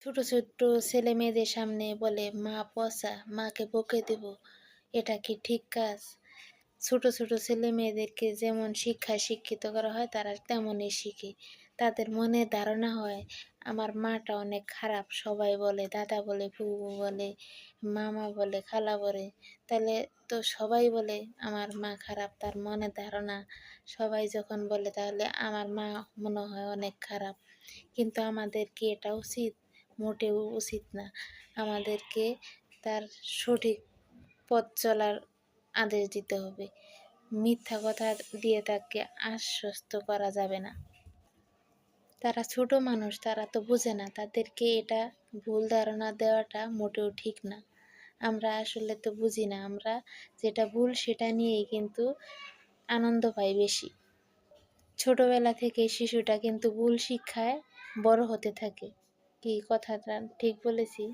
ছোট, ছোট্ট ছেলে-মেয়েদের সামনে বলে, "মা পচা, মাকে বকে দিব।" এটা কি ঠিক কাজ? ছোট, ছোট ছেলে-মেয়েদেরকে যেমন শিক্ষায় শিক্ষিত করা হয় তারা তেমনই শিখে। তাদের মনে ধারণা হয়, আমার মাটা অনেক খারাপ। সবাই বলে, দাদা বলে, ফুফু বলে, মামা বলে, খালা বলে। তাহলে তো সবাই বলে আমার মা খারাপ। তার মনে ধারণা সবাই যখন বলে তাহলে আমার মা মনে হয় অনেক খারাপ। কিন্তু আমাদের কি এটা উচিত? মোটেও উচিত না। আমাদেরকে তার সঠিক পথ চলার আদেশ দিতে হবে। মিথ্যা কথা দিয়ে তাকে আশ্বস্ত করা যাবে না। তারা ছোট মানুষ, তারা তো বোঝে না। তাদেরকে এটা ভুল ধারণা দেওয়াটা মোটেও ঠিক না। আমরা আসলে তো বুঝি না। আমরা যেটা ভুল সেটা নিয়েই কিন্তু আনন্দ পাই বেশি। ছোটবেলা থেকেই শিশুটা কিন্তু ভুল শিক্ষায় বড় হতে থাকে। কি কথাটা ঠিক বলেছি?